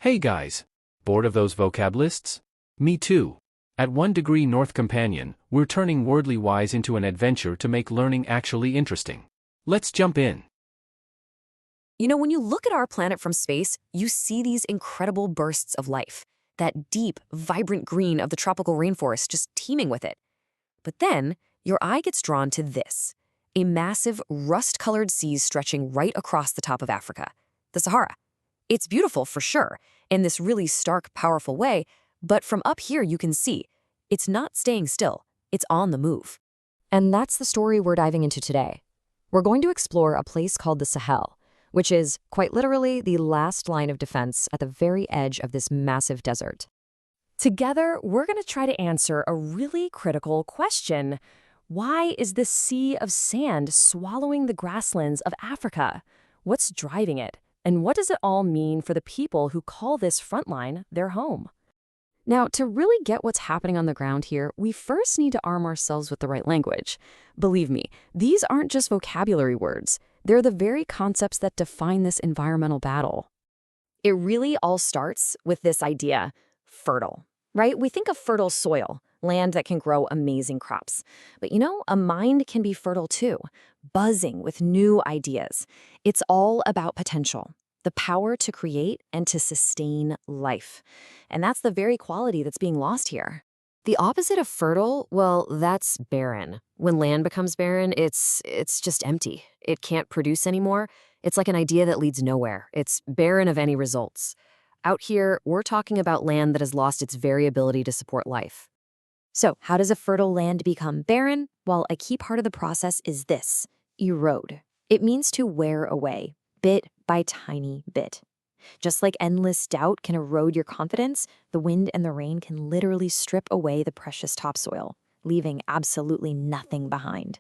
Hey guys! Bored of those vocab lists? Me too. At 1 Degree North Companion, we're turning wordly wise into an adventure to make learning actually interesting. Let's jump in. You know, when you look at our planet from space, you see these incredible bursts of life. That deep, vibrant green of the tropical rainforest just teeming with it. But then, your eye gets drawn to this. A massive, rust-colored sea stretching right across the top of Africa. The Sahara. It's beautiful for sure, in this really stark, powerful way, but from up here you can see, it's not staying still, it's on the move. And that's the story we're diving into today. We're going to explore a place called the Sahel, which is, quite literally, the last line of defense at the very edge of this massive desert. Together, we're going to try to answer a really critical question. Why is this sea of sand swallowing the grasslands of Africa? What's driving it? And what does it all mean for the people who call this frontline their home? Now, to really get what's happening on the ground here, we first need to arm ourselves with the right language. Believe me, these aren't just vocabulary words. They're the very concepts that define this environmental battle. It really all starts with this idea, fertile, right? We think of fertile soil, land that can grow amazing crops. But you know, a mind can be fertile too, buzzing with new ideas. It's all about potential, the power to create and to sustain life. And that's the very quality that's being lost here. The opposite of fertile, well, that's barren. When land becomes barren, it's just empty. It can't produce anymore. It's like an idea that leads nowhere. It's barren of any results. Out here, we're talking about land that has lost its very ability to support life. So, how does a fertile land become barren? Well, a key part of the process is this: erode. It means to wear away, bit by tiny bit. Just like endless doubt can erode your confidence, the wind and the rain can literally strip away the precious topsoil, leaving absolutely nothing behind.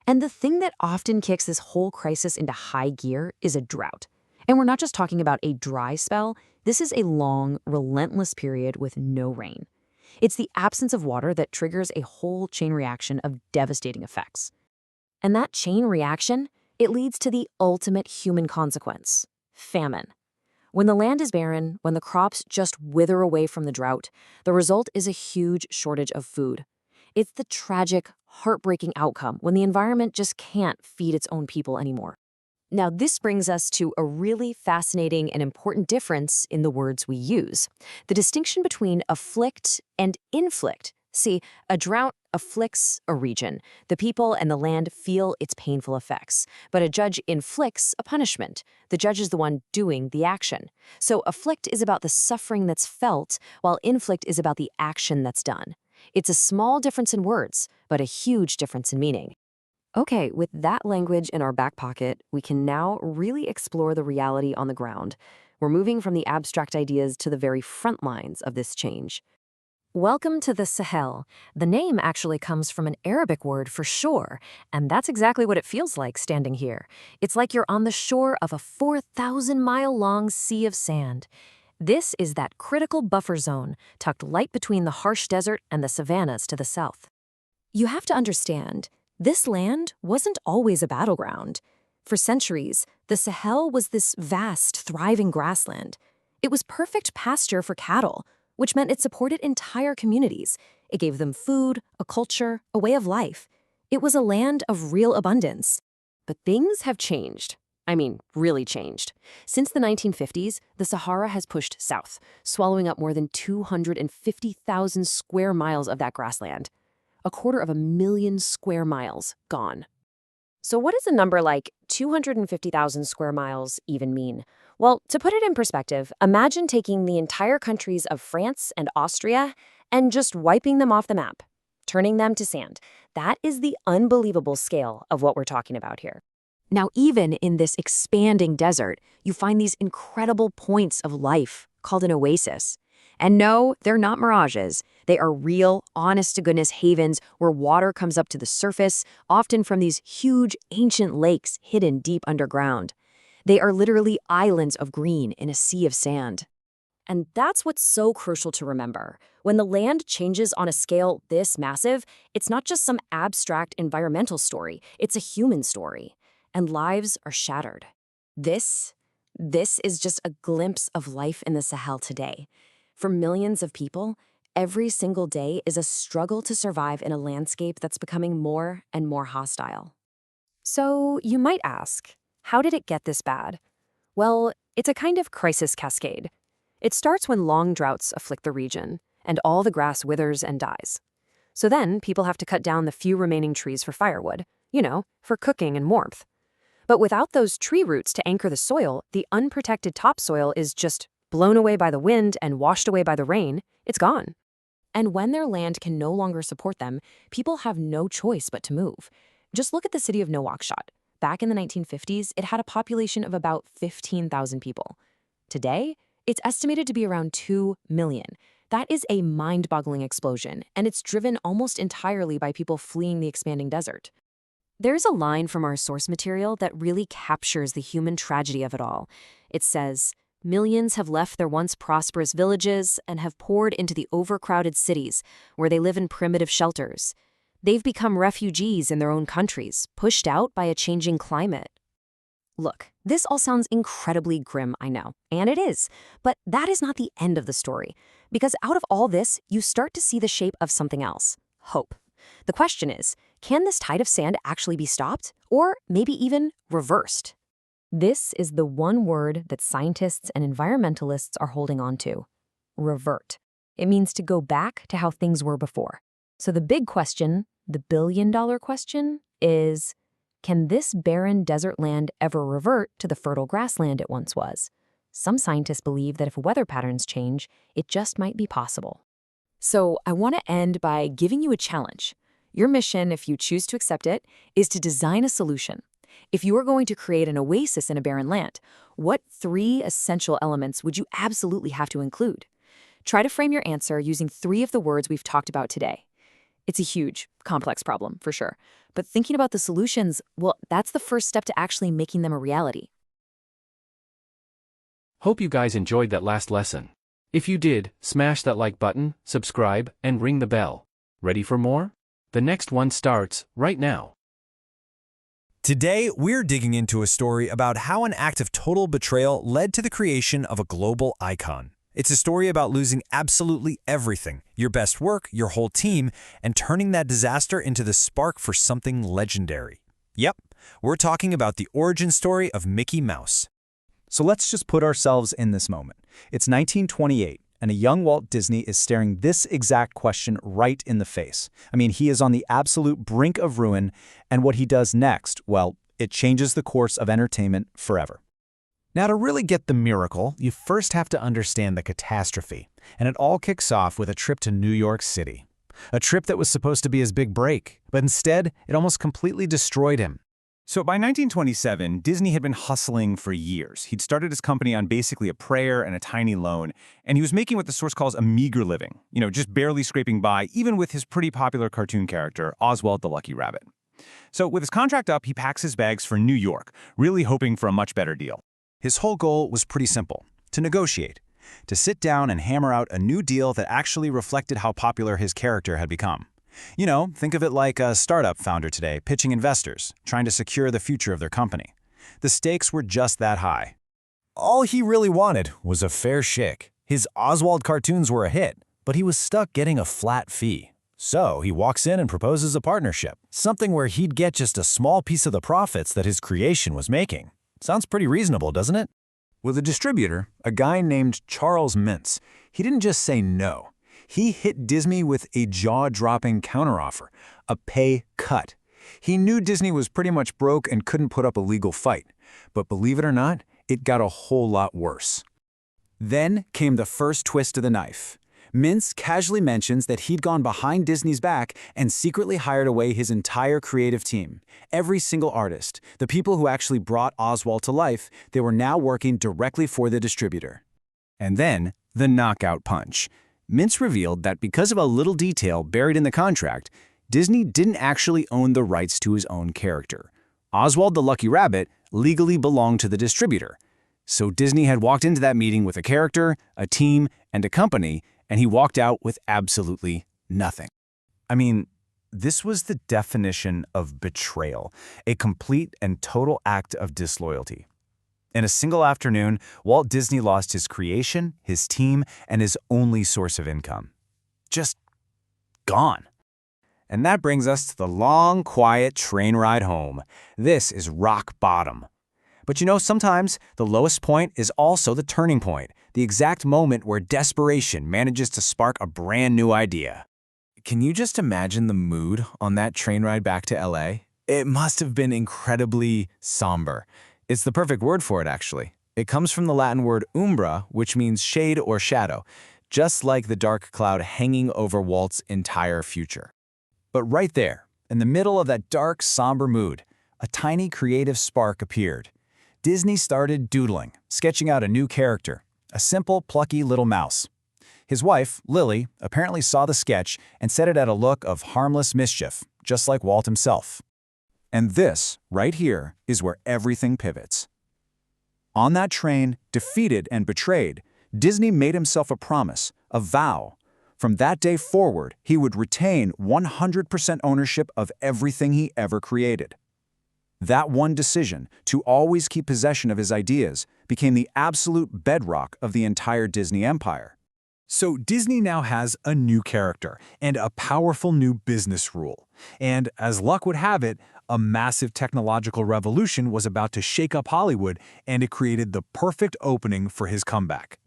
And the thing that often kicks this whole crisis into high gear is a drought. And we're not just talking about a dry spell. This is a long, relentless period with no rain. It's the absence of water that triggers a whole chain reaction of devastating effects. And that chain reaction, it leads to the ultimate human consequence: famine. When the land is barren, when the crops just wither away from the drought, the result is a huge shortage of food. It's the tragic, heartbreaking outcome when the environment just can't feed its own people anymore. Now, this brings us to a really fascinating and important difference in the words we use. The distinction between afflict and inflict. See, a drought afflicts a region. The people and the land feel its painful effects. But a judge inflicts a punishment. The judge is the one doing the action. So afflict is about the suffering that's felt, while inflict is about the action that's done. It's a small difference in words, but a huge difference in meaning. Okay, with that language in our back pocket, we can now really explore the reality on the ground. We're moving from the abstract ideas to the very front lines of this change. Welcome to the Sahel. The name actually comes from an Arabic word for shore, and that's exactly what it feels like standing here. It's like you're on the shore of a 4,000-mile-long sea of sand. This is that critical buffer zone, tucked right between the harsh desert and the savannas to the south. You have to understand, this land wasn't always a battleground. For centuries, the Sahel was this vast, thriving grassland. It was perfect pasture for cattle, which meant it supported entire communities. It gave them food, a culture, a way of life. It was a land of real abundance. But things have changed. I mean, really changed. Since the 1950s, the Sahara has pushed south, swallowing up more than 250,000 square miles of that grassland. 250,000 square miles gone. So what does a number like 250,000 square miles even mean? Well, to put it in perspective, imagine taking the entire countries of France and Austria and just wiping them off the map, turning them to sand. That is the unbelievable scale of what we're talking about here. Now, even in this expanding desert, you find these incredible points of life called an oasis. And no, they're not mirages. They are real, honest-to-goodness havens where water comes up to the surface, often from these huge, ancient lakes hidden deep underground. They are literally islands of green in a sea of sand. And that's what's so crucial to remember. When the land changes on a scale this massive, it's not just some abstract environmental story. It's a human story. And lives are shattered. This This is just a glimpse of life in the Sahel today. For millions of people, every single day is a struggle to survive in a landscape that's becoming more and more hostile. So you might ask, how did it get this bad? Well, it's a kind of crisis cascade. It starts when long droughts afflict the region, and all the grass withers and dies. So then people have to cut down the few remaining trees for firewood, for cooking and warmth. But without those tree roots to anchor the soil, the unprotected topsoil is just blown away by the wind and washed away by the rain. It's gone. And when their land can no longer support them, people have no choice but to move. Just look at the city of Nouakchott. Back in the 1950s, it had a population of about 15,000 people. Today, it's estimated to be around 2 million. That is a mind-boggling explosion, and it's driven almost entirely by people fleeing the expanding desert. There's a line from our source material that really captures the human tragedy of it all. It says, "Millions have left their once prosperous villages and have poured into the overcrowded cities, where they live in primitive shelters. They've become refugees in their own countries, pushed out by a changing climate." Look, this all sounds incredibly grim, I know, and it is, but that is not the end of the story, because out of all this, you start to see the shape of something else: hope. The question is, can this tide of sand actually be stopped, or maybe even reversed? This is the one word that scientists and environmentalists are holding on to: revert. It means to go back to how things were before. So the big question, the billion-dollar question, is, can this barren desert land ever revert to the fertile grassland it once was? Some scientists believe that if weather patterns change, it just might be possible. So I want to end by giving you a challenge. Your mission, if you choose to accept it, is to design a solution. If you are going to create an oasis in a barren land, what 3 essential elements would you absolutely have to include? Try to frame your answer using 3 of the words we've talked about today. It's a huge, complex problem, for sure. But thinking about the solutions, well, that's the first step to actually making them a reality. Hope you guys enjoyed that last lesson. If you did, smash that like button, subscribe, and ring the bell. Ready for more? The next one starts right now. Today, we're digging into a story about how an act of total betrayal led to the creation of a global icon. It's a story about losing absolutely everything, your best work, your whole team, and turning that disaster into the spark for something legendary. Yep, we're talking about the origin story of Mickey Mouse. So let's just put ourselves in this moment. It's 1928, and a young Walt Disney is staring this exact question right in the face. I mean, he is on the absolute brink of ruin, and what he does next, well, it changes the course of entertainment forever. Now, to really get the miracle, you first have to understand the catastrophe, and it all kicks off with a trip to New York City. A trip that was supposed to be his big break, but instead, it almost completely destroyed him. So by 1927, Disney had been hustling for years. He'd started his company on basically a prayer and a tiny loan, and he was making what the source calls a meager living, just barely scraping by, even with his pretty popular cartoon character, Oswald the Lucky Rabbit. So with his contract up, he packs his bags for New York, really hoping for a much better deal. His whole goal was pretty simple: to negotiate, to sit down and hammer out a new deal that actually reflected how popular his character had become. Think of it like a startup founder today pitching investors, trying to secure the future of their company. The stakes were just that high. All he really wanted was a fair shake. His Oswald cartoons were a hit, but he was stuck getting a flat fee. So he walks in and proposes a partnership, something where he'd get just a small piece of the profits that his creation was making. Sounds pretty reasonable, doesn't it? With a distributor, a guy named Charles Mintz, he didn't just say no. He hit Disney with a jaw-dropping counteroffer, a pay cut. He knew Disney was pretty much broke and couldn't put up a legal fight. But believe it or not, it got a whole lot worse. Then came the first twist of the knife. Mintz casually mentions that he'd gone behind Disney's back and secretly hired away his entire creative team. Every single artist, the people who actually brought Oswald to life, they were now working directly for the distributor. And then, the knockout punch. Mintz revealed that because of a little detail buried in the contract, Disney didn't actually own the rights to his own character. Oswald the Lucky Rabbit legally belonged to the distributor. So Disney had walked into that meeting with a character, a team, and a company, and he walked out with absolutely nothing. I mean, this was the definition of betrayal, a complete and total act of disloyalty. In a single afternoon, Walt Disney lost his creation, his team, and his only source of income. Just gone. And that brings us to the long, quiet train ride home. This is rock bottom. But you know, sometimes the lowest point is also the turning point, the exact moment where desperation manages to spark a brand new idea. Can you just imagine the mood on that train ride back to LA? It must have been incredibly somber. It's the perfect word for it, actually. It comes from the Latin word umbra, which means shade or shadow, just like the dark cloud hanging over Walt's entire future. But right there, in the middle of that dark, somber mood, a tiny creative spark appeared. Disney started doodling, sketching out a new character, a simple, plucky little mouse. His wife, Lily, apparently saw the sketch and set it at a look of harmless mischief, just like Walt himself. And this, right here, is where everything pivots. On that train, defeated and betrayed, Disney made himself a promise, a vow. From that day forward, he would retain 100% ownership of everything he ever created. That one decision, to always keep possession of his ideas, became the absolute bedrock of the entire Disney empire. So Disney now has a new character and a powerful new business rule. And as luck would have it, a massive technological revolution was about to shake up Hollywood, and it created the perfect opening for his comeback.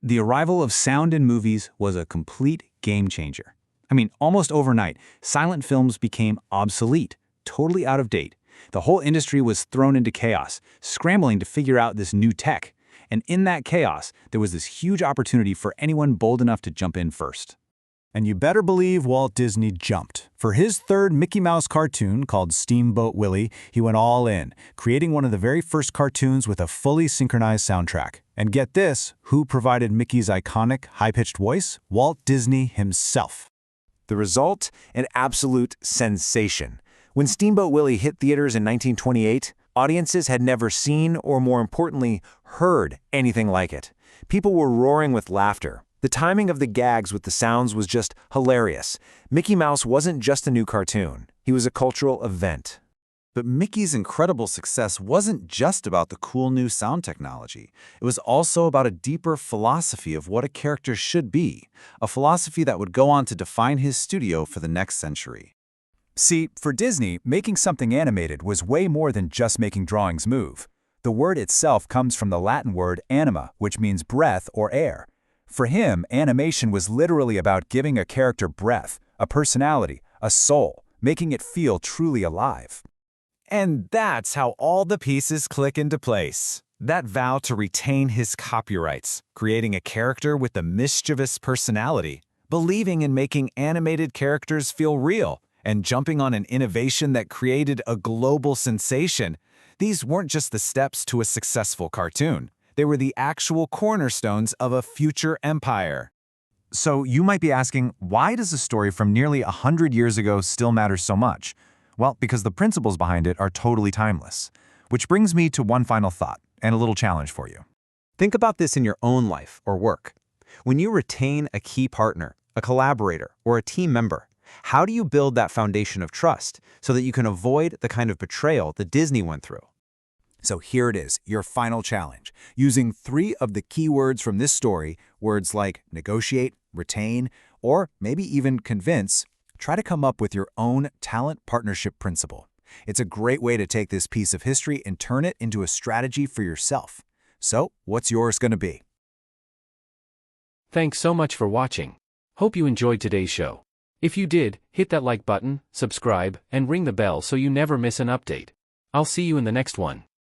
The arrival of sound in movies was a complete game changer. I mean, almost overnight, silent films became obsolete, totally out of date. The whole industry was thrown into chaos, scrambling to figure out this new tech. And in that chaos, there was this huge opportunity for anyone bold enough to jump in first. And you better believe Walt Disney jumped. For his third Mickey Mouse cartoon, called Steamboat Willie, he went all in, creating one of the very first cartoons with a fully synchronized soundtrack. And get this, who provided Mickey's iconic, high-pitched voice? Walt Disney himself. The result? An absolute sensation. When Steamboat Willie hit theaters in 1928, audiences had never seen, or more importantly, heard anything like it. People were roaring with laughter. The timing of the gags with the sounds was just hilarious. Mickey Mouse wasn't just a new cartoon. He was a cultural event. But Mickey's incredible success wasn't just about the cool new sound technology. It was also about a deeper philosophy of what a character should be, a philosophy that would go on to define his studio for the next century. See, for Disney, making something animated was way more than just making drawings move. The word itself comes from the Latin word anima, which means breath or air. For him, animation was literally about giving a character breath, a personality, a soul, making it feel truly alive. And that's how all the pieces click into place. That vow to retain his copyrights, creating a character with a mischievous personality, believing in making animated characters feel real, and jumping on an innovation that created a global sensation. These weren't just the steps to a successful cartoon. They were the actual cornerstones of a future empire. So you might be asking, why does a story from nearly 100 years ago still matter so much? Well, because the principles behind it are totally timeless. Which brings me to one final thought and a little challenge for you. Think about this in your own life or work. When you retain a key partner, a collaborator, or a team member, how do you build that foundation of trust so that you can avoid the kind of betrayal that Disney went through? So here it is, your final challenge. Using 3 of the key words from this story, words like negotiate, retain, or maybe even convince, try to come up with your own talent partnership principle. It's a great way to take this piece of history and turn it into a strategy for yourself. So, what's yours going to be? Thanks so much for watching. Hope you enjoyed today's show. If you did, hit that like button, subscribe, and ring the bell so you never miss an update. I'll see you in the next one.